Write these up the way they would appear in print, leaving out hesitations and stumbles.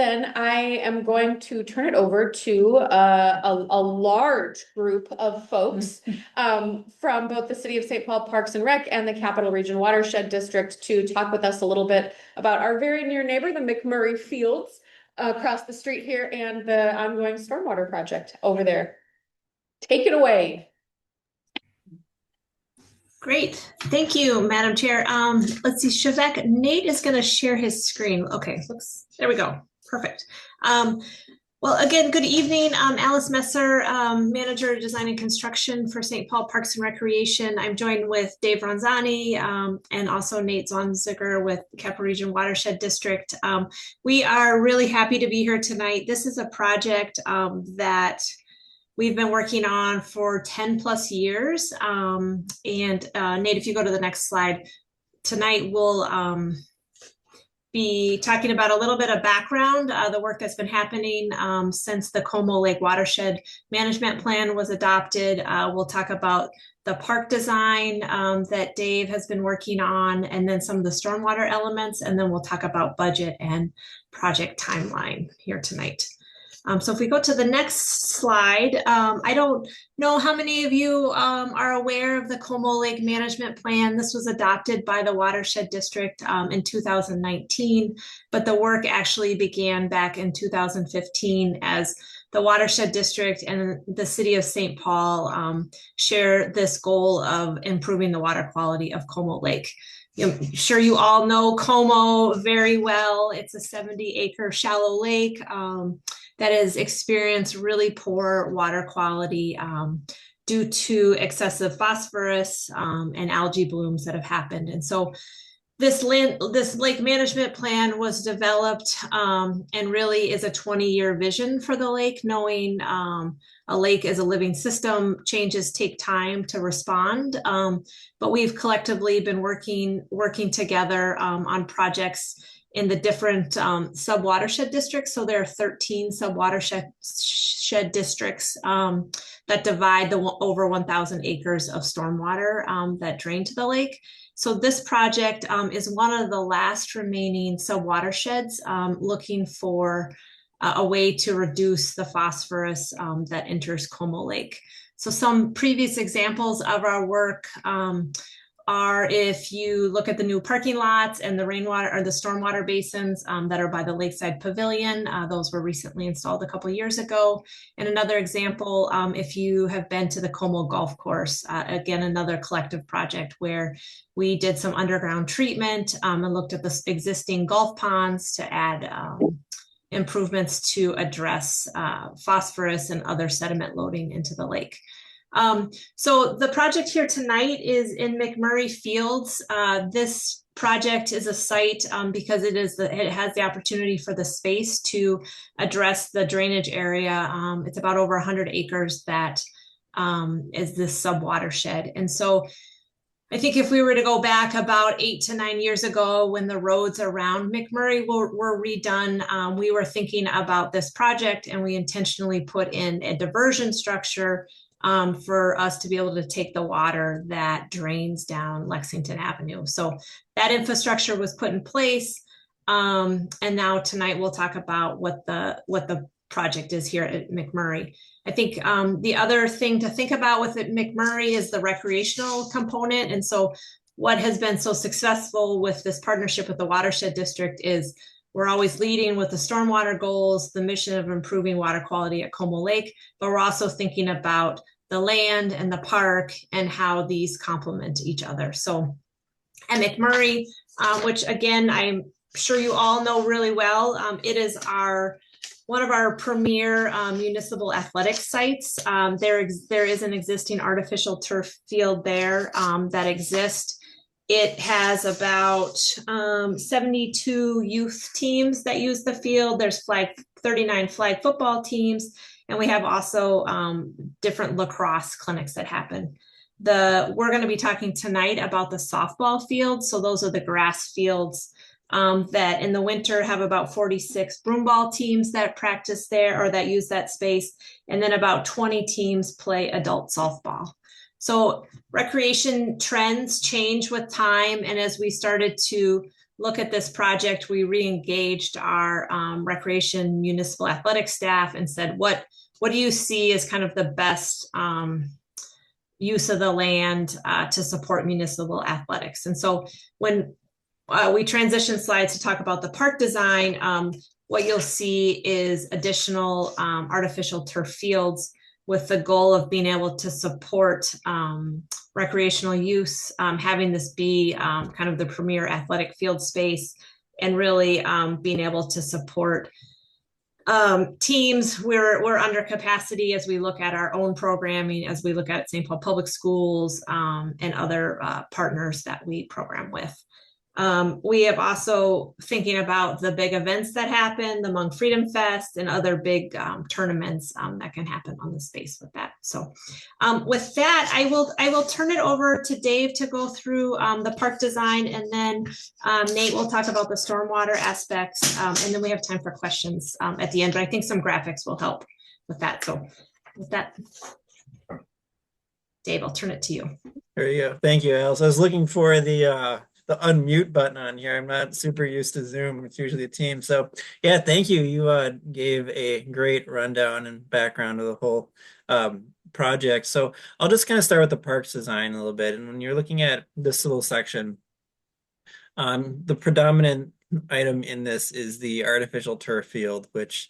Then I am going to turn it over to a large group of folks from both the City of St. Paul Parks and Rec and the Capitol Region Watershed District to talk with us a little bit about our very near neighbor, the McMurray Fields, across the street here, and the ongoing stormwater project over there. Take it away. Great. Thank you, Madam Chair. Let's see, Shavek, Nate is going to share his screen. Okay, there we go. Perfect. Well, again, good evening. I'm Alice Messer, Manager of Design and Construction for St. Paul Parks and Recreation. I'm joined with Dave Ronzani and also Nate Zwonitzer with Capitol Region Watershed District. We are really happy to be here tonight. This is a project that we've been working on for 10 plus years. Nate, if you go to the next slide, tonight we'll be talking about a little bit of background, the work that's been happening since the Como Lake Watershed Management Plan was adopted. We'll talk about the park design that Dave has been working on, and then some of the stormwater elements, and then we'll talk about budget and project timeline here tonight. So if we go to the next slide, I don't know how many of you are aware of the Como Lake Management Plan. This was adopted by the Watershed District in 2019, but the work actually began back in 2015 as the Watershed District and the City of St. Paul share this goal of improving the water quality of Como Lake. I'm sure you all know Como very well. It's a 70-acre shallow lake that has experienced really poor water quality due to excessive phosphorus and algae blooms that have happened. And so this lake management plan was developed and really is a 20-year vision for the lake, knowing a lake is a living system, changes take time to respond. But we've collectively been working together on projects in the different sub-watershed districts. So there are 13 sub-watershed districts that divide the over 1,000 acres of stormwater that drain to the lake. So this project is one of the last remaining sub-watersheds looking for a way to reduce the phosphorus that enters Como Lake. So some previous examples of our work are if you look at the new parking lots and the rainwater or the stormwater basins that are by the Lakeside Pavilion. Those were recently installed a couple of years ago. And another example, if you have been to the Como Golf Course, again, another collective project where we did some underground treatment and looked at the existing golf ponds to add improvements to address phosphorus and other sediment loading into the lake. So the project here tonight is in McMurray Fields. This project is a site because it has the opportunity for the space to address the drainage area. It's about over 100 acres that is this sub-watershed. And so I think if we were to go back about 8 to 9 years ago when the roads around McMurray were redone, we were thinking about this project and we intentionally put in a diversion structure for us to be able to take the water that drains down Lexington Avenue. So that infrastructure was put in place. And now tonight we'll talk about what the project is here at McMurray. I think the other thing to think about with McMurray is the recreational component. And so what has been so successful with this partnership with the Watershed District is we're always leading with the stormwater goals, the mission of improving water quality at Como Lake, but we're also thinking about the land and the park and how these complement each other. So at McMurray, which again, I'm sure you all know really well, it is one of our premier municipal athletic sites. There is an existing artificial turf field there that exists. It has about 72 youth teams that use the field. There's 39 flag football teams, and we have also different lacrosse clinics that happen. We're going to be talking tonight about the softball field. So those are the grass fields that in the winter have about 46 broomball teams that practice there or that use that space. And then about 20 teams play adult softball. So recreation trends change with time. And as we started to look at this project, we re-engaged our recreation municipal athletic staff and said, what do you see as kind of the best use of the land to support municipal athletics? And so when we transition slides to talk about the park design, what you'll see is additional artificial turf fields with the goal of being able to support recreational use, having this be kind of the premier athletic field space, and really being able to support teams. We're under capacity as we look at our own programming, as we look at St. Paul Public Schools and other partners that we program with. We have also thinking about the big events that happen, the Hmong Freedom Fest and other big tournaments that can happen on the space with that. So with that, I will turn it over to Dave to go through the park design, and then Nate will talk about the stormwater aspects, and then we have time for questions at the end, but I think some graphics will help with that. So with that, Dave, I'll turn it to you. There you go. Thank you, Alice. I was looking for the unmute button on here. I'm not super used to Zoom. It's usually a team. So yeah, thank you. You gave a great rundown and background of the whole project. So I'll just kind of start with the parks design a little bit. And when you're looking at this little section, the predominant item in this is the artificial turf field, which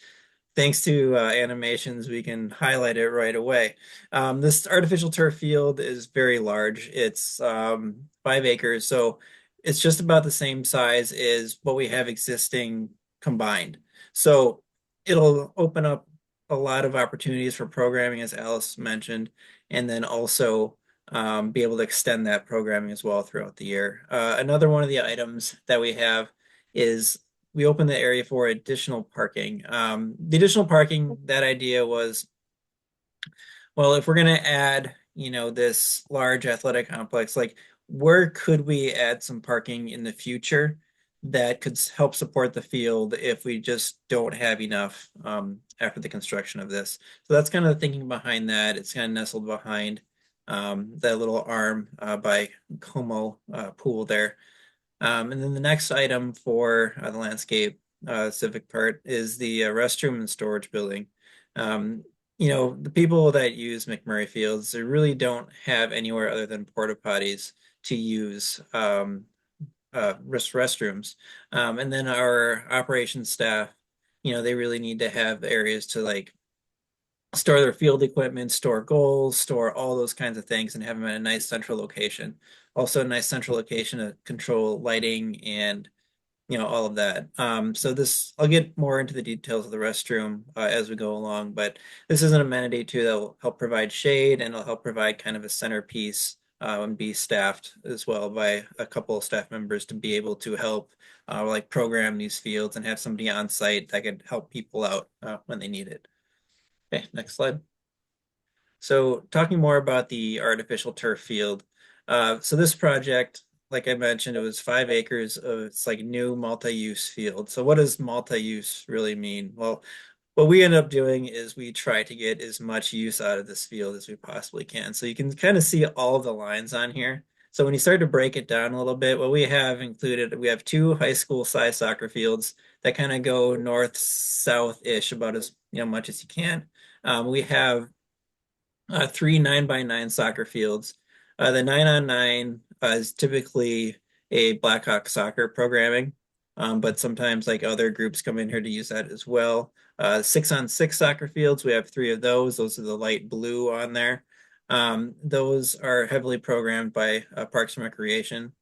thanks to animations, we can highlight it right away. This artificial turf field is very large. It's 5 acres, so it's just about the same size as what we have existing combined. So it'll open up a lot of opportunities for programming, as Alice mentioned, and then also be able to extend that programming as well throughout the year. Another one of the items that we have is we opened the area for additional parking. The additional parking, that idea was, well, if we're going to add, this large athletic complex, like where could we add some parking in the future that could help support the field if we just don't have enough after the construction of this? So that's kind of the thinking behind that. It's kind of nestled behind that little arm by Como pool there. And then the next item for the landscape civic part is the restroom and storage building. The people that use McMurray Fields, they really don't have anywhere other than porta potties to use restrooms. And then our operations staff, they really need to have areas to like store their field equipment, store goals, store all those kinds of things, and have them in a nice central location. Also a nice central location to control lighting and all of that. So this, I'll get more into the details of the restroom as we go along, but this is an amenity too that will help provide shade and it'll help provide kind of a centerpiece and be staffed as well by a couple of staff members to be able to help like program these fields and have somebody on site that could help people out when they need it. Okay, next slide. So talking more about the artificial turf field. So this project, like I mentioned, it was 5 acres of it's like new multi-use field. So what does multi-use really mean? Well, what we end up doing is we try to get as much use out of this field as we possibly can. So you can kind of see all of the lines on here. So when you start to break it down a little bit, what we have included, we have 2 high school size soccer fields that kind of go north-south-ish about as much as you can. We have 3 9x9 soccer fields. The 9-on-9 is typically a Blackhawk soccer programming, but sometimes like other groups come in here to use that as well. 6-on-6 soccer fields, we have 3 of those. Those are the light blue on there. Those are heavily programmed by Parks and Recreation.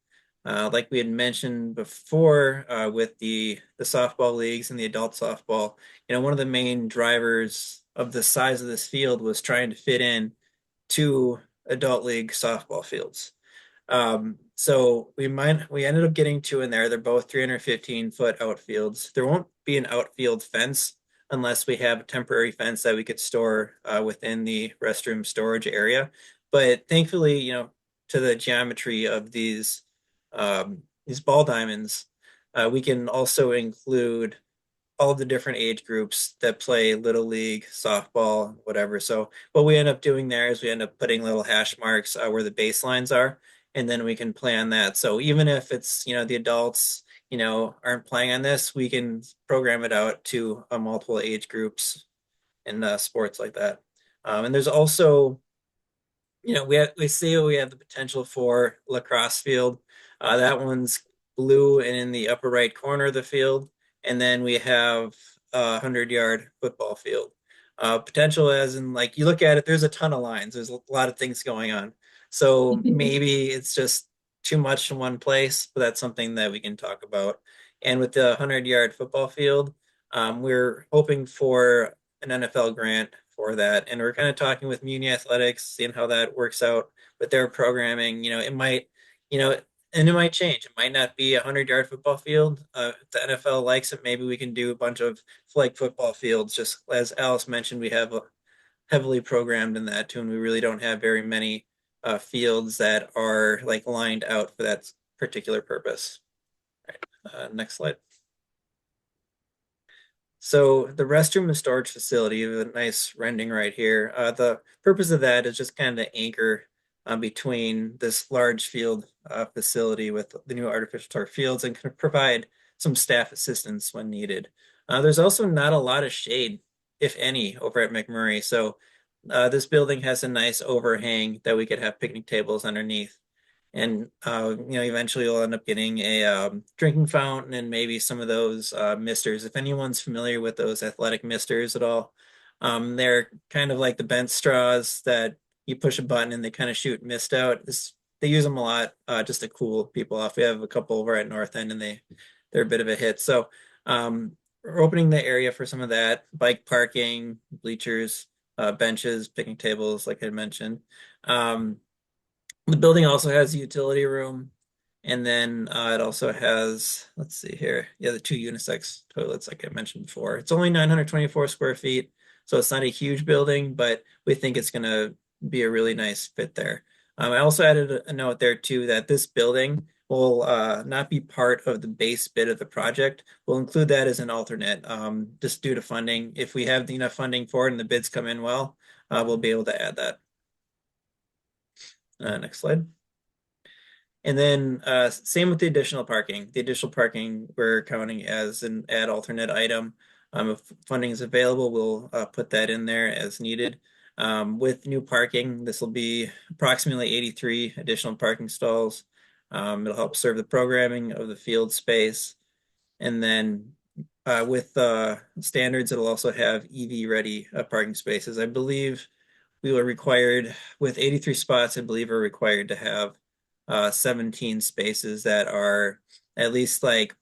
Like we had mentioned before with the softball leagues and the adult softball, one of the main drivers of the size of this field was trying to fit in 2 adult league softball fields. So we ended up getting 2 in there. They're both 315-foot outfields. There won't be an outfield fence unless we have a temporary fence that we could store within the restroom storage area. But thankfully, to the geometry of these ball diamonds, we can also include all the different age groups that play little league, softball, whatever. So what we end up doing there is we end up putting little hash marks where the baselines are, and then we can play on that. So even if it's, the adults aren't playing on this, we can program it out to multiple age groups in sports like that. And there's also, we have the potential for lacrosse field. That one's blue and in the upper right corner of the field. And then we have a 100-yard football field. Potential as in, like, you look at it, there's a ton of lines. There's a lot of things going on. So maybe it's just too much in one place, but that's something that we can talk about. And with the 100-yard football field, we're hoping for an NFL grant for that. And we're kind of talking with Muni Athletics, seeing how that works out with their programming. It might, and it might change. It might not be a 100-yard football field. If the NFL likes it, maybe we can do a bunch of flag football fields. Just as Alice mentioned, we have heavily programmed in that too, and we really don't have very many fields that are like lined out for that particular purpose. All right, next slide. So the restroom and storage facility, a nice rendering right here. The purpose of that is just kind of anchor between this large field facility with the new artificial turf fields and can provide some staff assistance when needed. There's also not a lot of shade, if any, over at McMurray. So this building has a nice overhang that we could have picnic tables underneath. And eventually you'll end up getting a drinking fountain and maybe some of those misters. If anyone's familiar with those athletic misters at all, they're kind of like the bent straws that you push a button and they kind of shoot mist out. They use them a lot just to cool people off. We have a couple over at North End and they're a bit of a hit. So we're opening the area for some of that, bike parking, bleachers, benches, picnic tables, like I mentioned. The building also has a utility room, and then it also has, let's see here, yeah, the two unisex toilets, like I mentioned before. It's only 924 square feet, so it's not a huge building, but we think it's going to be a really nice fit there. I also added a note there too that this building will not be part of the base bid of the project. We'll include that as an alternate, just due to funding. If we have enough funding for it and the bids come in well, we'll be able to add that. Next slide. And then same with the additional parking. The additional parking we're counting as an add alternate item. If funding is available, we'll put that in there as needed. With new parking, this will be approximately 83 additional parking stalls. It'll help serve the programming of the field space. And then with standards, it'll also have EV-ready parking spaces. I believe we were required, with 83 spots, I believe we're required to have 17 spaces that are at least like,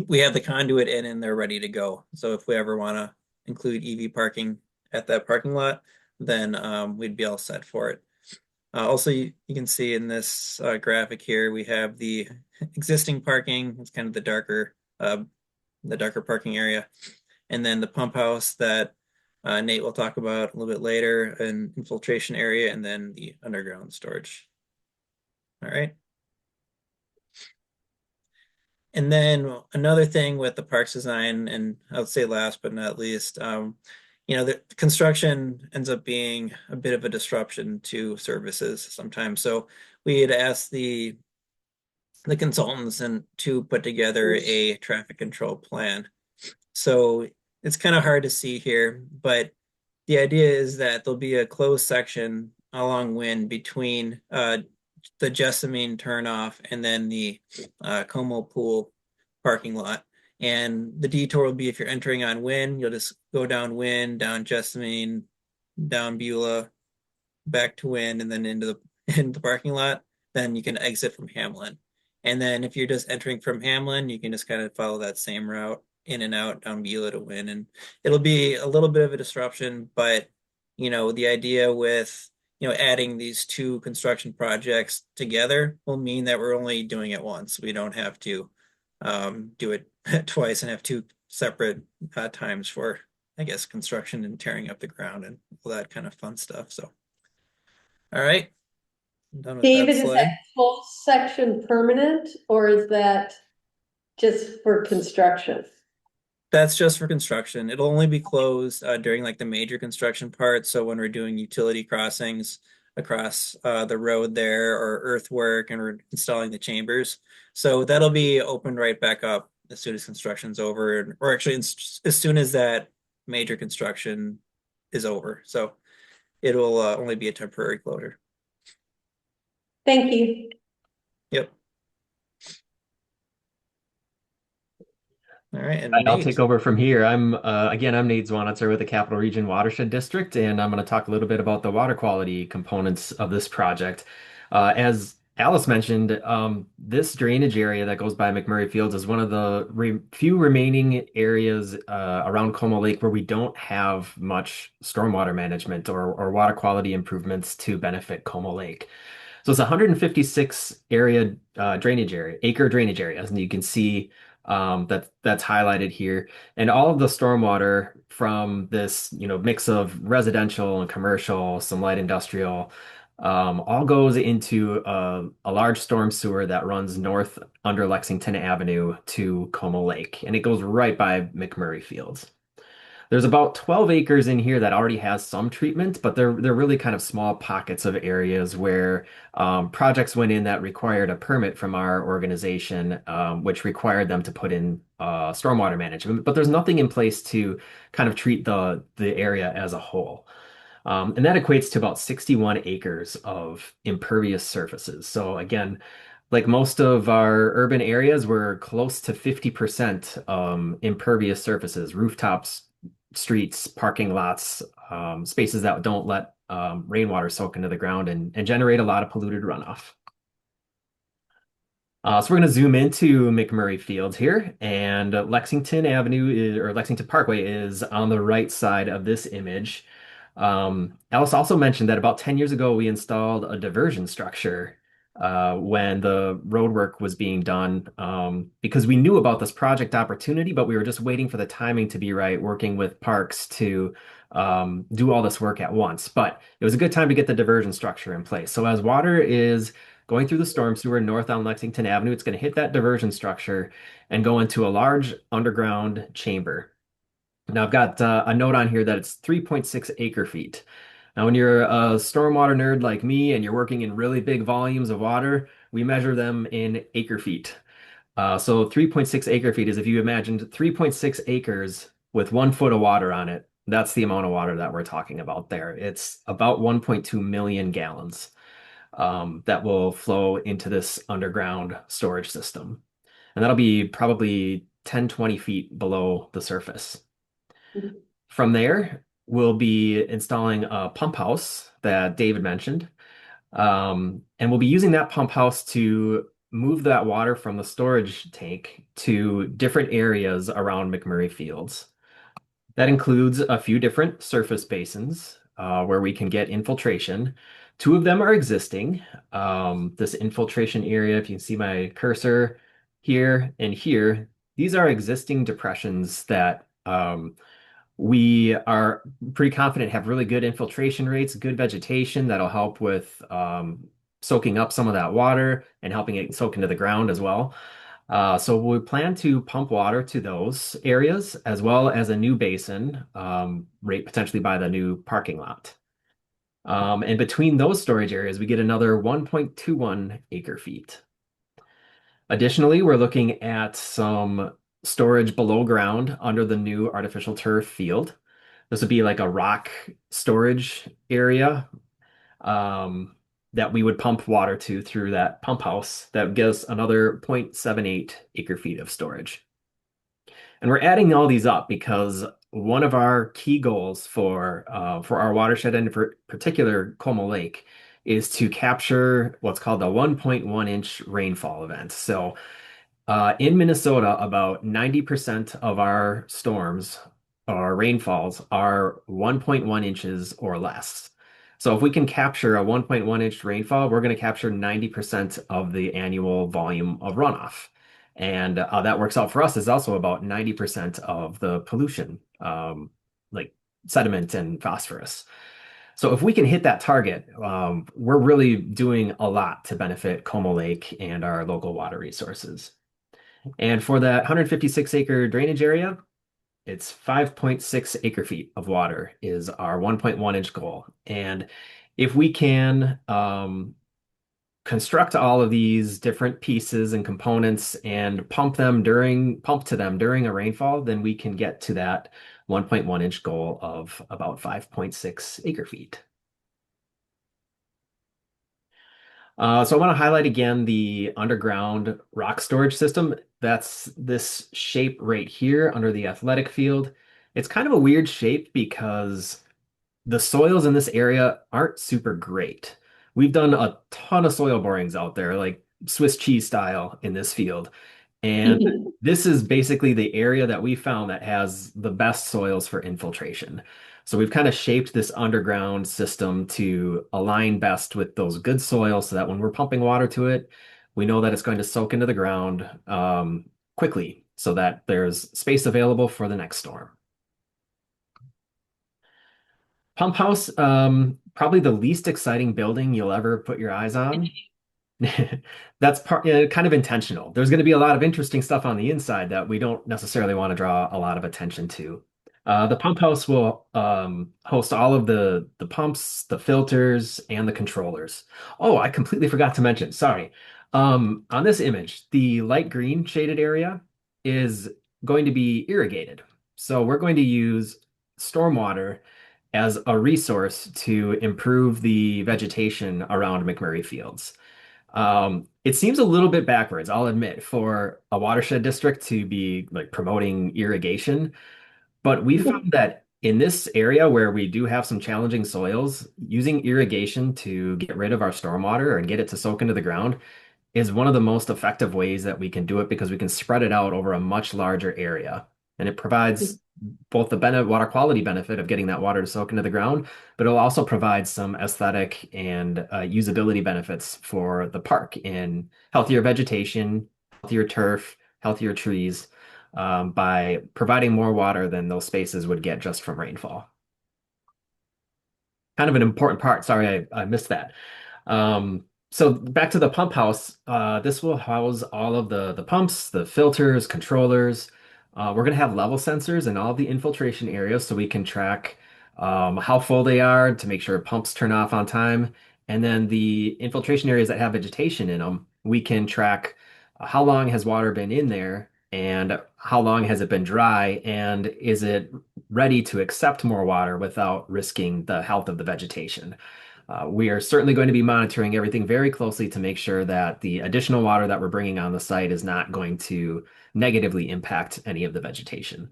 we have the conduit in and they're ready to go. So if we ever want to include EV parking at that parking lot, then we'd be all set for it. Also, you can see in this graphic here, we have the existing parking. It's kind of the darker parking area. And then the pump house that Nate will talk about a little bit later, an infiltration area, and then the underground storage. All right. And then another thing with the parks design, and I would say last but not least, the construction ends up being a bit of a disruption to services sometimes. So we had asked the consultants to put together a traffic control plan. So it's kind of hard to see here, but the idea is that there'll be a closed section along Wynn between the Jessamine turnoff and then the Como Pool parking lot. And the detour will be, if you're entering on Wynn, you'll just go down Wynn, down Jessamine, down Beulah, back to Wynn, and then into the parking lot. Then you can exit from Hamlin. And then if you're just entering from Hamlin, you can just kind of follow that same route in and out down Beulah to Wynn. And it'll be a little bit of a disruption, but the idea with adding these two construction projects together will mean that we're only doing it once. We don't have to do it twice and have two separate times for, I guess, construction and tearing up the ground and all that kind of fun stuff. So, all right, I'm done with David, that is slide. that full section permanent or is that just for construction? That's just for construction. It'll only be closed during like the major construction part. So when we're doing utility crossings, across the road there, or earthwork, and we're installing the chambers. So that'll be opened right back up as soon as construction's over, or actually as soon as that major construction is over. So it'll only be a temporary closure. Thank you. Yep. All right, and I'll Nate. take over from here. I'm Nate Zwonitzer with the Capitol Region Watershed District, and I'm going to talk a little bit about the water quality components of this project. As Alice mentioned, this drainage area that goes by McMurray Fields is one of the few remaining areas around Como Lake where we don't have much stormwater management or water quality improvements to benefit Como Lake. So it's 156 acre drainage areas, and you can see that's highlighted here. And all of the stormwater from this, mix of residential and commercial, some light industrial, all goes into a large storm sewer that runs north under Lexington Avenue to Como Lake, and it goes right by McMurray Fields. There's about 12 acres in here that already has some treatment, but they're really kind of small pockets of areas where projects went in that required a permit from our organization, which required them to put in stormwater management. But there's nothing in place to kind of treat the area as a whole. And that equates to about 61 acres of impervious surfaces. So again, like most of our urban areas, we're close to 50% impervious surfaces, rooftops, streets, parking lots, spaces that don't let rainwater soak into the ground and generate a lot of polluted runoff. So we're going to zoom into McMurray Fields here, and Lexington Parkway is on the right side of this image. Alice also mentioned that about 10 years ago, we installed a diversion structure when the road work was being done, because we knew about this project opportunity, but we were just waiting for the timing to be right, working with parks to do all this work at once. But it was a good time to get the diversion structure in place. So as water is going through the storm sewer north on Lexington Avenue, it's going to hit that diversion structure and go into a large underground chamber. Now I've got a note on here that it's 3.6 acre feet. Now, when you're a stormwater nerd like me and you're working in really big volumes of water, we measure them in acre feet. So 3.6 acre feet is if you imagined 3.6 acres with 1 foot of water on it. That's the amount of water that we're talking about there. It's about 1.2 million gallons that will flow into this underground storage system. And that'll be probably 10, 20 feet below the surface. From there, we'll be installing a pump house that David mentioned. And we'll be using that pump house to move that water from the storage tank to different areas around McMurray Fields. That includes a few different surface basins where we can get infiltration. 2 of them are existing. This infiltration area, if you can see my cursor here and here, these are existing depressions that we are pretty confident have really good infiltration rates, good vegetation that'll help with soaking up some of that water and helping it soak into the ground as well. So we plan to pump water to those areas as well as a new basin, right potentially by the new parking lot. And between those storage areas, we get another 1.21 acre feet. Additionally, we're looking at some storage below ground under the new artificial turf field. This would be like a rock storage area that we would pump water to through that pump house that gives another 0.78 acre feet of storage. And we're adding all these up because one of our key goals for our watershed and for particular Como Lake is to capture what's called the 1.1 inch rainfall event. So in Minnesota, about 90% of our storms or rainfalls are 1.1 inches or less. So if we can capture a 1.1 inch rainfall, we're going to capture 90% of the annual volume of runoff. And that works out for us is also about 90% of the pollution, like sediment and phosphorus. So if we can hit that target, we're really doing a lot to benefit Como Lake and our local water resources. And for that 156 acre drainage area, it's 5.6 acre feet of water is our 1.1 inch goal. And if we can construct all of these different pieces and components and pump to them during a rainfall, then we can get to that 1.1 inch goal of about 5.6 acre feet. So I want to highlight again the underground rock storage system. That's this shape right here under the athletic field. It's kind of a weird shape because the soils in this area aren't super great. We've done a ton of soil borings out there, like Swiss cheese style in this field. And this is basically the area that we found that has the best soils for infiltration. So we've kind of shaped this underground system to align best with those good soils so that when we're pumping water to it, we know that it's going to soak into the ground quickly so that there's space available for the next storm. Pump house, probably the least exciting building you'll ever put your eyes on. That's kind of intentional. There's going to be a lot of interesting stuff on the inside that we don't necessarily want to draw a lot of attention to. The pump house will host all of the pumps, the filters, and the controllers. Oh, I completely forgot to mention. Sorry. On this image, the light green shaded area is going to be irrigated. So we're going to use stormwater as a resource to improve the vegetation around McMurray Fields. It seems a little bit backwards, I'll admit, for a watershed district to be like promoting irrigation. But we found that in this area where we do have some challenging soils, using irrigation to get rid of our stormwater and get it to soak into the ground is one of the most effective ways that we can do it because we can spread it out over a much larger area. And it provides both the water quality benefit of getting that water to soak into the ground, but it'll also provide some aesthetic and usability benefits for the park in healthier vegetation, healthier turf, healthier trees, by providing more water than those spaces would get just from rainfall. Kind of an important part. Sorry, I missed that. So back to the pump house, this will house all of the pumps, the filters, controllers. We're going to have level sensors in all of the infiltration areas so we can track how full they are to make sure pumps turn off on time. And then the infiltration areas that have vegetation in them, we can track how long has water been in there and how long has it been dry and is it ready to accept more water without risking the health of the vegetation. We are certainly going to be monitoring everything very closely to make sure that the additional water that we're bringing on the site is not going to negatively impact any of the vegetation.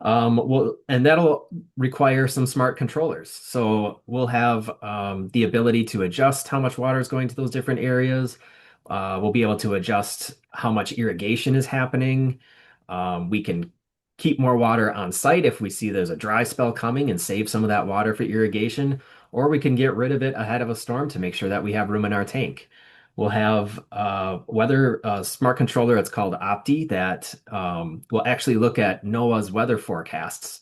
And that'll require some smart controllers. So we'll have the ability to adjust how much water is going to those different areas. We'll be able to adjust how much irrigation is happening. We can keep more water on site if we see there's a dry spell coming and save some of that water for irrigation, or we can get rid of it ahead of a storm to make sure that we have room in our tank. We'll have weather smart controller. It's called Opti that will actually look at NOAA's weather forecasts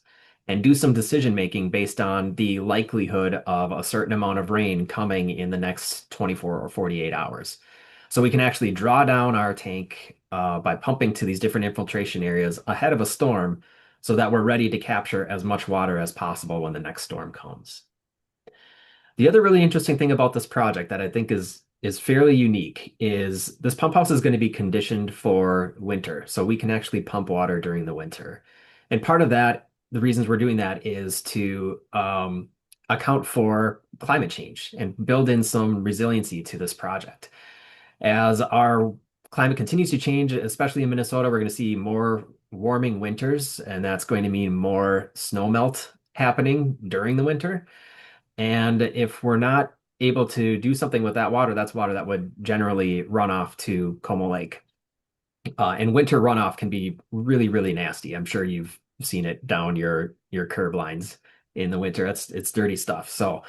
and do some decision making based on the likelihood of a certain amount of rain coming in the next 24 or 48 hours. So we can actually draw down our tank by pumping to these different infiltration areas ahead of a storm so that we're ready to capture as much water as possible when the next storm comes. The other really interesting thing about this project that I think is fairly unique is this pump house is going to be conditioned for winter, so we can actually pump water during the winter. And part of that, the reasons we're doing that is to account for climate change and build in some resiliency to this project. As our climate continues to change, especially in Minnesota, we're going to see more warming winters, and that's going to mean more snow melt happening during the winter. And if we're not able to do something with that water, that's water that would generally run off to Como Lake. And winter runoff can be really, really nasty. I'm sure you've seen it down your curb lines in the winter. It's dirty stuff. So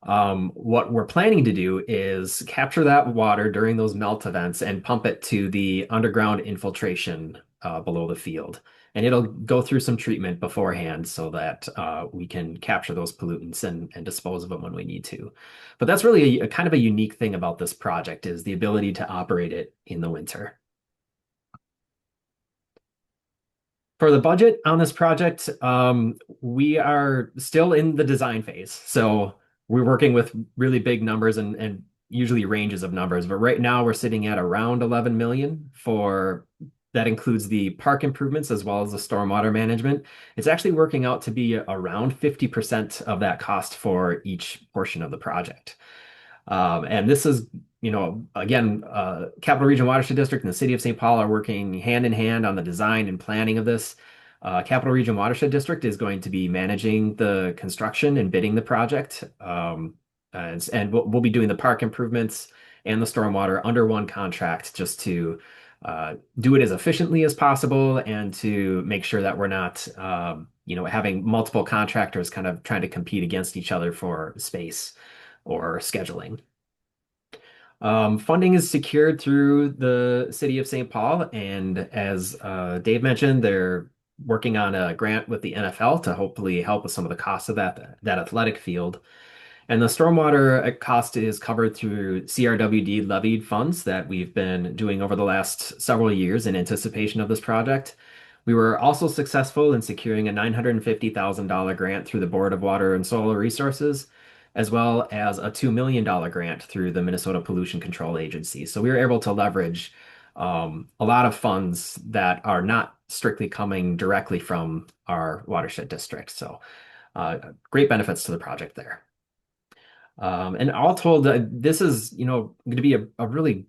what we're planning to do is capture that water during those melt events and pump it to the underground infiltration below the field. And it'll go through some treatment beforehand so that we can capture those pollutants and dispose of them when we need to. But that's really a kind of a unique thing about this project is the ability to operate it in the winter. For the budget on this project, we are still in the design phase. So we're working with really big numbers and usually ranges of numbers, but right now we're sitting at around 11 million for that includes the park improvements as well as the stormwater management. It's actually working out to be around 50% of that cost for each portion of the project. And this is, again, Capitol Region Watershed District and the City of St. Paul are working hand in hand on the design and planning of this. Capitol Region Watershed District is going to be managing the construction and bidding the project. And we'll be doing the park improvements and the stormwater under one contract just to do it as efficiently as possible and to make sure that we're not, having multiple contractors kind of trying to compete against each other for space or scheduling. Funding is secured through the City of St. Paul, and as Dave mentioned, they're working on a grant with the NFL to hopefully help with some of the costs of that athletic field. And the stormwater cost is covered through CRWD levied funds that we've been doing over the last several years in anticipation of this project. We were also successful in securing a $950,000 grant through the Board of Water and Soil Resources, as well as a $2 million grant through the Minnesota Pollution Control Agency. So we were able to leverage a lot of funds that are not strictly coming directly from our watershed district. So great benefits to the project there. And all told, this is, going to be a really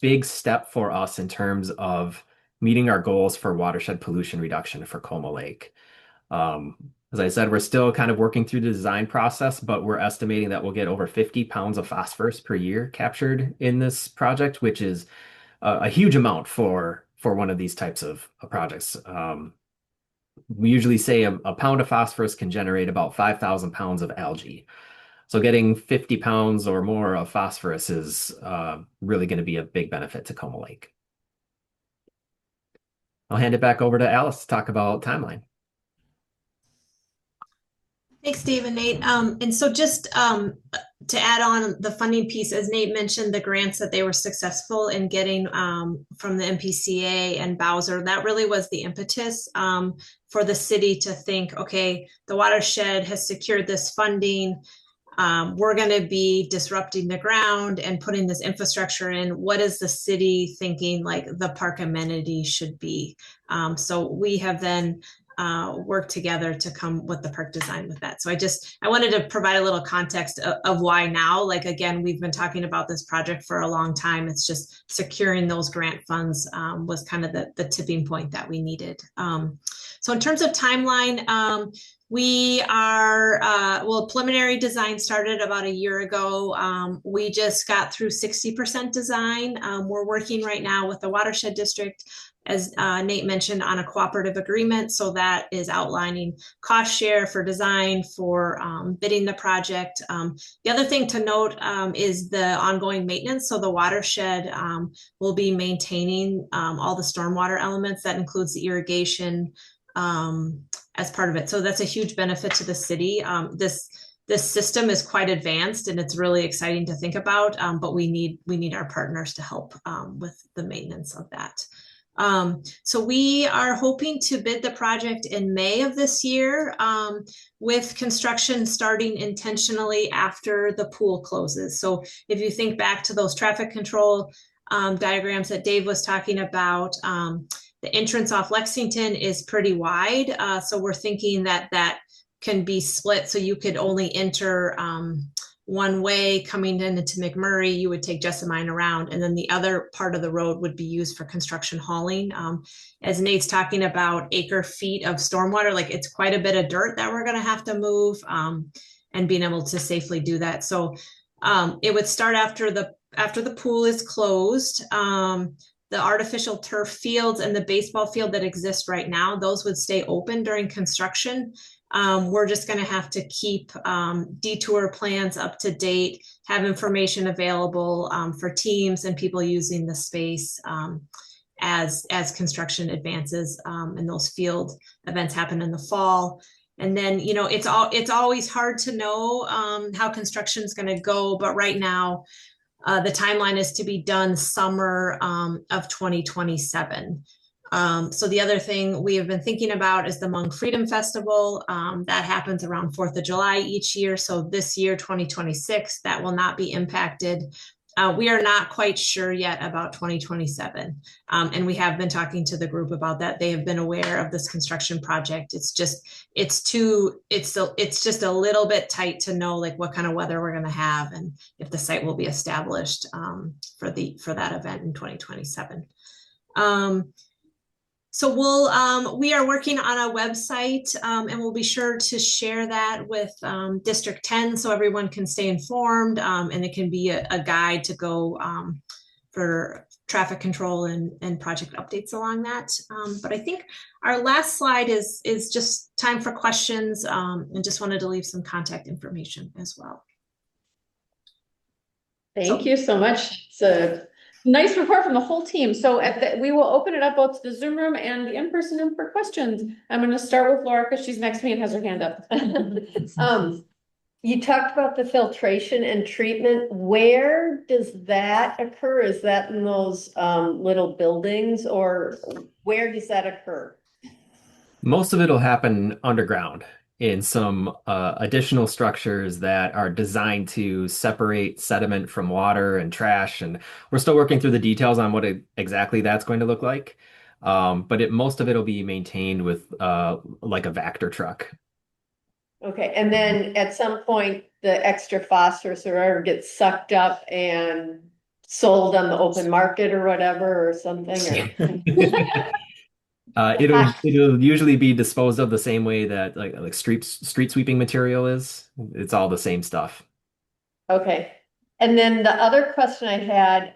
big step for us in terms of meeting our goals for watershed pollution reduction for Como Lake. As I said, we're still kind of working through the design process, but we're estimating that we'll get over 50 pounds of phosphorus per year captured in this project, which is a huge amount for one of these types of projects. We usually say a pound of phosphorus can generate about 5,000 pounds of algae. So getting 50 pounds or more of phosphorus is really going to be a big benefit to Como Lake. I'll hand it back over to Alice to talk about timeline. Thanks, Dave and Nate. And so just to add on the funding piece, as Nate mentioned, the grants that they were successful in getting from the MPCA and Bowser, that really was the impetus for the city to think, okay, the watershed has secured this funding. We're going to be disrupting the ground and putting this infrastructure in. What is the city thinking like the park amenity should be? So we have then work together to come with the park design with that. So I wanted to provide a little context of why now. Like, again, we've been talking about this project for a long time. It's just securing those grant funds was kind of the tipping point that we needed. So in terms of timeline, we are, preliminary design started about a year ago. We just got through 60% design. We're working right now with the Watershed District, as Nate mentioned, on a cooperative agreement. So that is outlining cost share for design, for bidding the project. The other thing to note is the ongoing maintenance. So the watershed will be maintaining all the stormwater elements. That includes the irrigation as part of it. So that's a huge benefit to the city. This system is quite advanced and it's really exciting to think about, but we need our partners to help with the maintenance of that. So we are hoping to bid the project in May of this year, with construction starting intentionally after the pool closes. So if you think back to those traffic control diagrams that Dave was talking about, the entrance off Lexington is pretty wide. So we're thinking that can be split. So you could only enter one way coming into McMurray. You would take Jessamine around, and then the other part of the road would be used for construction hauling. As Nate's talking about acre feet of stormwater, like it's quite a bit of dirt that we're going to have to move, and being able to safely do that. So it would start after the pool is closed. The artificial turf fields and the baseball field that exist right now, those would stay open during construction. We're just going to have to keep detour plans up to date, have information available for teams and people using the space as construction advances, and those field events happen in the fall. And then, it's always hard to know how construction is going to go, but right now the timeline is to be done summer of 2027. So the other thing we have been thinking about is the Hmong Freedom Festival. That happens around 4th of July each year. So this year, 2026, that will not be impacted. We are not quite sure yet about 2027. And we have been talking to the group about that. They have been aware of this construction project. It's just a little bit tight to know like what kind of weather we're going to have and if the site will be established for that event in 2027. So we are working on a website and we'll be sure to share that with District 10 so everyone can stay informed and it can be a guide to go for traffic control and project updates along that. But I think our last slide is just time for questions and just wanted to leave some contact information as well. Thank you so much. It's a nice report from the whole team. So we will open it up both to the Zoom room and the in-person room for questions. I'm going to start with Laura because she's next to me and has her hand up. You talked about the filtration and treatment. Where does that occur? Is that in those little buildings or where does that occur? Most of it will happen underground in some additional structures that are designed to separate sediment from water and trash. And we're still working through the details on what exactly that's going to look like. But most of it will be maintained with like a Vector truck. Okay, and then at some point, the extra phosphorus or whatever gets sucked up and sold on the open market or whatever or something. Or... It'll usually be disposed of the same way that like street sweeping material is. It's all the same stuff. Okay, and then the other question I had,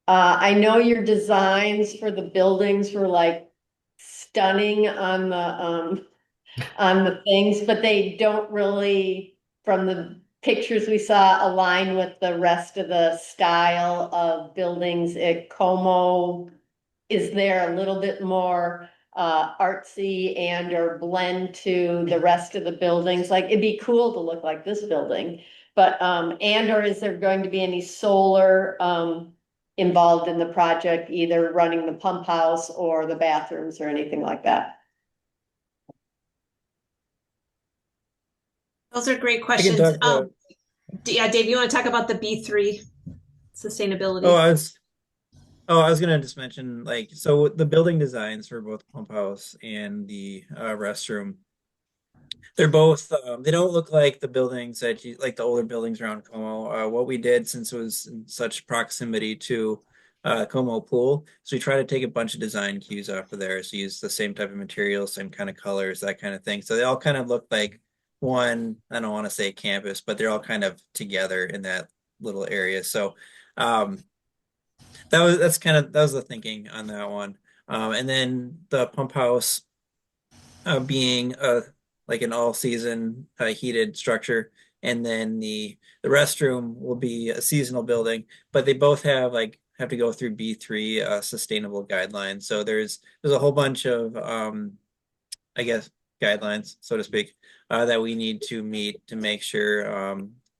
I know your designs for the buildings were like stunning on the things, but they don't really, from the pictures we saw, align with the rest of the style of buildings at Como. Is there a little bit more artsy and or blend to the rest of the buildings? Like it'd be cool to look like this building, but and or is there going to be any solar involved in the project, either running the pump house or the bathrooms or anything like that? Those are great I can questions. talk about, Yeah, Dave, you want to talk about the B3 sustainability? I was gonna just mention like, so the building designs for both pump house and the restroom, they're both they don't look like the buildings that you like the older buildings around Como. What we did, since it was in such proximity to Como Pool, so we try to take a bunch of design cues off of there. So use the same type of materials, same kind of colors, that kind of thing. So they all kind of look like one, I don't want to say campus, but they're all kind of together in that little area. So that was the thinking on that one. And then the pump house being like an all season heated structure, and then the restroom will be a seasonal building, but they both have to go through B3 sustainable guidelines. So there's a whole bunch of I guess guidelines, so to speak, that we need to meet to make sure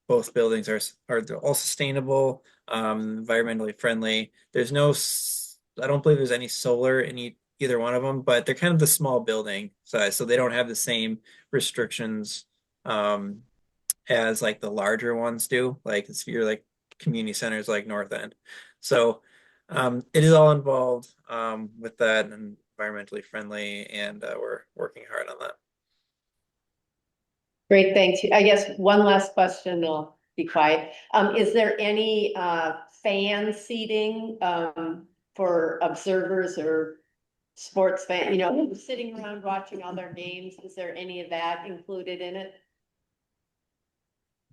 both buildings are all sustainable, environmentally friendly. I don't believe there's any solar in either one of them, but they're kind of the small building size, so they don't have the same restrictions as like the larger ones do. Like it's your like community centers like North End. So it is all involved with that and environmentally friendly, and we're working hard on that. Great, thanks. I guess one last question, I'll be quiet. Is there any fan seating for observers or sports fan, sitting around watching all their games? Is there any of that included in it?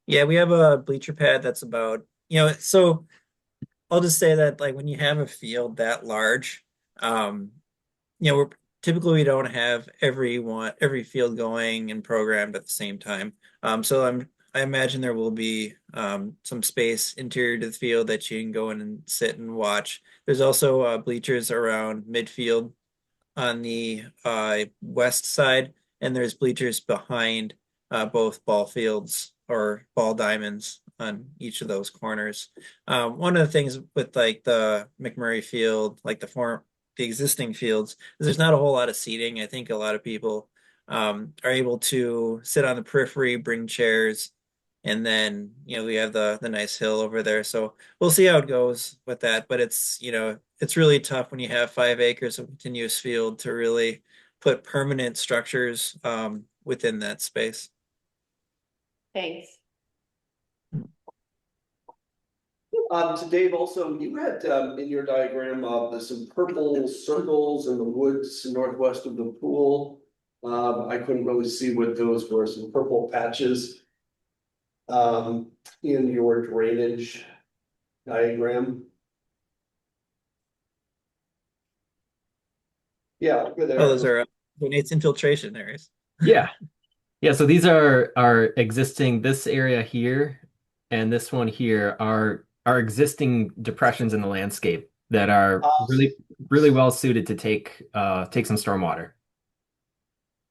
Yeah, we have a bleacher pad that's about, so I'll just say that like when you have a field that large, we're typically we don't have every field going and programmed at the same time. So I imagine there will be some space interior to the field that you can go in and sit and watch. There's also bleachers around midfield on the west side, and there's bleachers behind both ball fields or ball diamonds on each of those corners. One of the things with like the McMurray Field, like the the existing fields is there's not a whole lot of seating. I think a lot of people are able to sit on the periphery, bring chairs, and then we have the nice hill over there. So we'll see how it goes with that. But it's it's really tough when you have 5 acres of continuous field to really put permanent structures within that space. Thanks. To Dave, also, you had in your diagram there's some purple circles in the woods northwest of the pool. I couldn't really see what those were, some purple patches in your drainage diagram. Yeah, good there. Oh, those are Nate's infiltration areas. Yeah. Yeah, so these are existing, this area here and this one here are existing depressions in the landscape that are really really well suited to take some stormwater.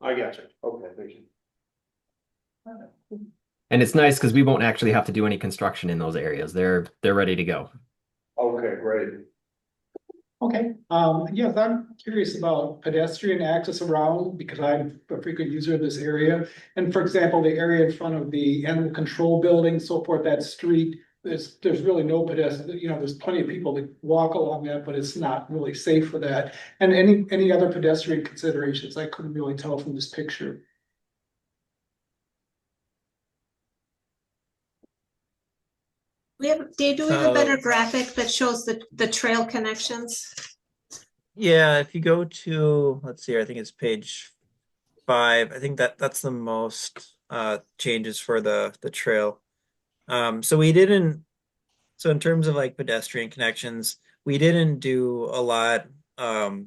I got you. Okay, thank you. And it's nice because we won't actually have to do any construction in those areas. They're ready to go. Okay, great. Okay, yes, I'm curious about pedestrian access around because I'm a frequent user of this area. And for example, the area in front of the animal control building, so forth, that street, there's really no pedestrian, there's plenty of people that walk along that, but it's not really safe for that. And any other pedestrian considerations, I couldn't really tell from this picture. Dave, do we have a better graphic that shows the trail connections? Yeah, if you go to, let's see, I think it's page 5. I think that's the most changes for the trail. So in terms of like pedestrian connections, we didn't do a lot of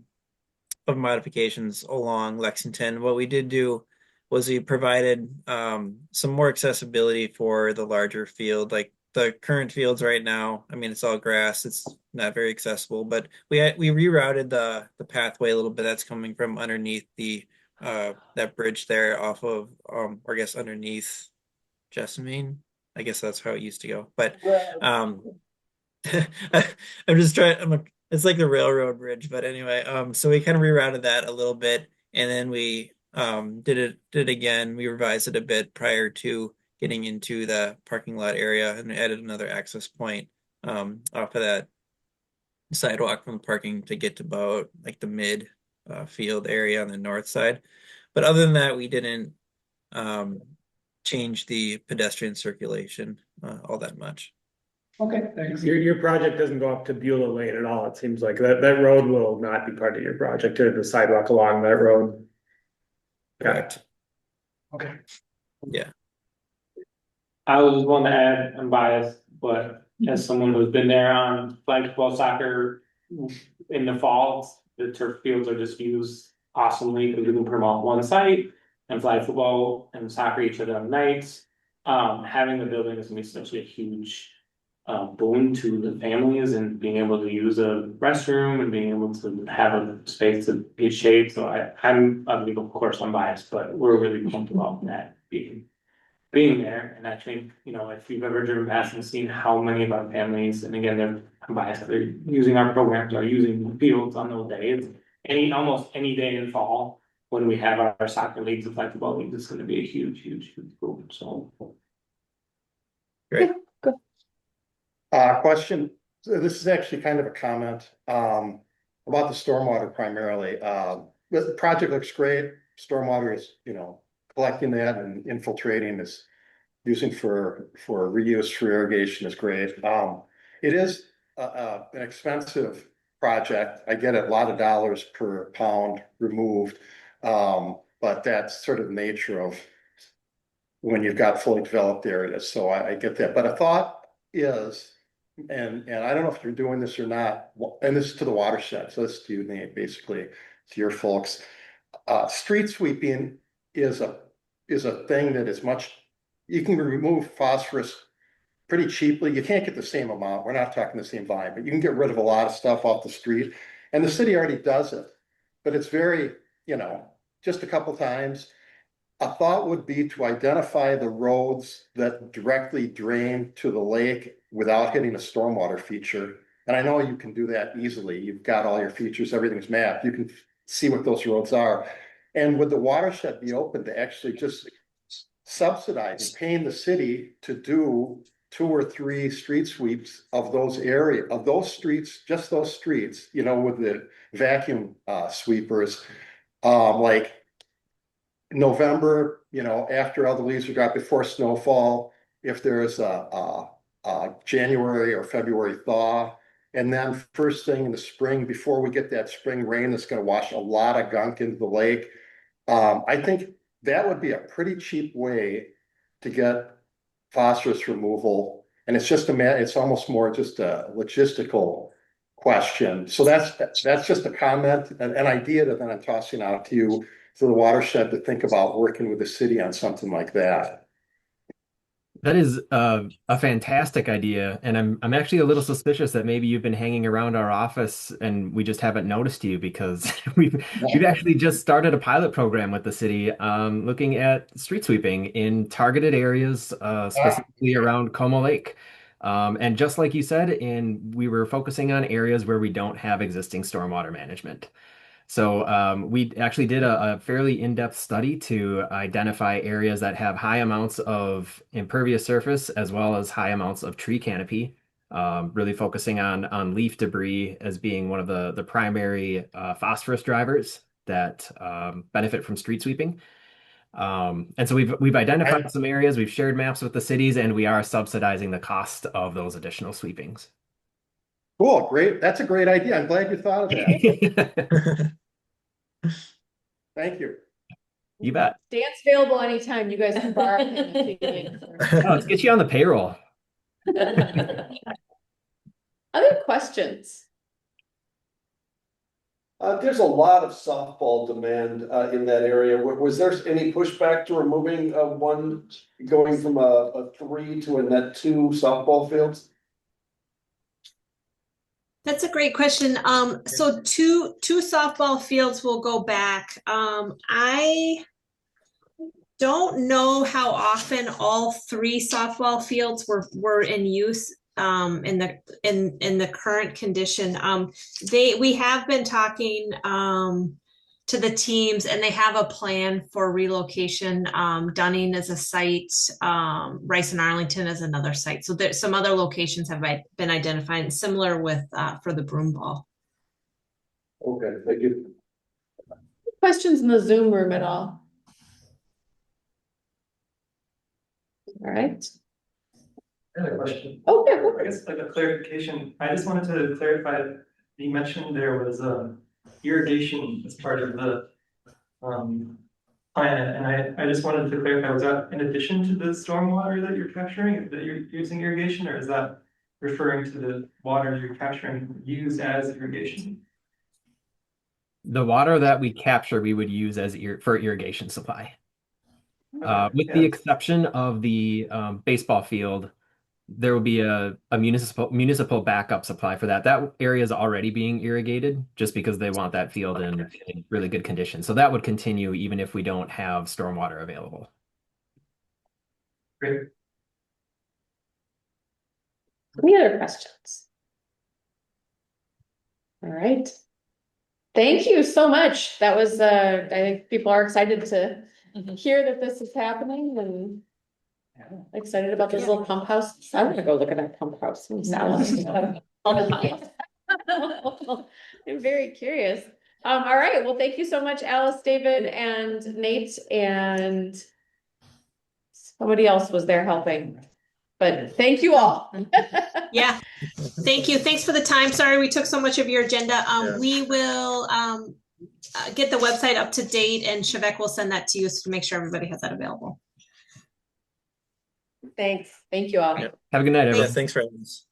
modifications along Lexington. What we did do was we provided some more accessibility for the larger field. Like the current fields right now, I mean, it's all grass. It's not very accessible, but we rerouted the pathway a little bit. That's coming from underneath the that bridge there off of or I guess underneath Jessamine. I guess that's how it used to go. But I'm just trying. It's like the railroad bridge, but anyway. So we kind of rerouted that a little bit, and then we did it again. We revised it a bit prior to getting into the parking lot area, and added another access point off of that sidewalk from the parking to get to about like the mid field area on the north side. But other than that, we didn't change the pedestrian circulation all that much. Okay, thanks. Your project doesn't go up to Beulah Lane at all. It seems like that road will not be part of your project, or the sidewalk along that road. Correct. Okay. Yeah. I was just one to add, I'm biased, but as someone who's been there on flag football soccer in the fall, the turf fields are just used awesomely because we can promote one site, and flag football and soccer each of them nights. Having the building is gonna be such a huge boon to the families, and being able to use a restroom and being able to have a space to be shade. So I'm of course I'm biased, but we're really pumped about that being there. And I think, if you've ever driven past and seen how many of our families, and again, I'm biased, they're using our programs, are using the fields on those days. Almost any day in fall, when we have our soccer leagues and flag football leagues, it's gonna be a huge boom, so. Great. Question. So this is actually kind of a comment about the stormwater primarily. The project looks great. Stormwater is, collecting that and infiltrating is using for reuse for irrigation is great. It is an expensive project. I get a lot of dollars per pound removed, but that's sort of the nature of when you've got fully developed areas. So I get that. But a thought is, and I don't know if you're doing this or not, and this is to the watershed, so this is to you, Nate, basically, to your folks. Street sweeping is a thing that is you can remove phosphorus pretty cheaply. You can't get the same amount. We're not talking the same volume, but you can get rid of a lot of stuff off the street. And the city already does it, but it's very, just a couple times. A thought would be to identify the roads that directly drain to the lake without hitting a stormwater feature, And I know you can do that easily. You've got all your features, everything's mapped. You can see what those roads are. And would the watershed be open to actually just subsidize and paying the city to do 2 or 3 street sweeps of those streets, just those streets, you know, with the vacuum sweepers, like November, you know, after all the leaves are dropped, before snowfall, if there's a January or February thaw, and then first thing in the spring, before we get that spring rain that's going to wash a lot of gunk into the lake. I think that would be a pretty cheap way to get phosphorus removal. And it's just it's almost more just a logistical question. So that's just a comment, an idea that then I'm tossing out to you, to the watershed, to think about working with the city on something like that. That is a fantastic idea, and I'm actually a little suspicious that maybe you've been hanging around our office and we just haven't noticed you, because we've actually just started a pilot program with the city, looking at street sweeping in targeted areas, specifically around Como Lake. And just like you said, we were focusing on areas where we don't have existing stormwater management. So we actually did a fairly in-depth study to identify areas that have high amounts of impervious surface as well as high amounts of tree canopy, really focusing on leaf debris as being one of the primary phosphorus drivers that benefit from street sweeping. And so we've identified some areas, we've shared maps with the cities, and we are subsidizing the cost of those additional sweepings. Cool, great. That's a great idea. I'm glad you thought of that. Thank you. You bet. Dan's available anytime. You guys can borrow him if you need. Let's get you on the payroll. Other questions? There's a lot of softball demand in that area. Was there any pushback to removing one, going from a 3 to a net 2 softball fields? That's a great question. So two softball fields will go back. I don't know how often all 3 softball fields were in use in the current condition. We have been talking to the teams, and they have a plan for relocation. Dunning is a site, Rice and Arlington is another site. So there's some other locations have been identified, similar with for the broom ball. Okay, thank you. Questions in the Zoom room at all? All right. I have a question. Okay. I guess like a clarification. I just wanted to clarify, you mentioned there was irrigation as part of the plan, and I just wanted to clarify, was that in addition to the stormwater that you're capturing, that you're using irrigation, or is that referring to the water you're capturing used as irrigation? The water that we capture, we would use as for irrigation supply. With the exception of the baseball field, there will be a municipal backup supply for that. That area is already being irrigated just because they want that field in really good condition. So that would continue even if we don't have stormwater available. Great. Any other questions? All right. Thank you so much. That was, I think people are excited to hear that this is happening, and excited about this little pump house. I want to go look at that pump house. I'm very curious. All right. Well, thank you so much, Alice, David, and Nate, and somebody else was there helping. But thank you all. Yeah, thank you. Thanks for the time. Sorry we took so much of your agenda. We will get the website up to date, and Shevek will send that to you to make sure everybody has that available. Thanks. Thank you all. Yeah. Have a good night, everyone. Yeah, thanks for having us.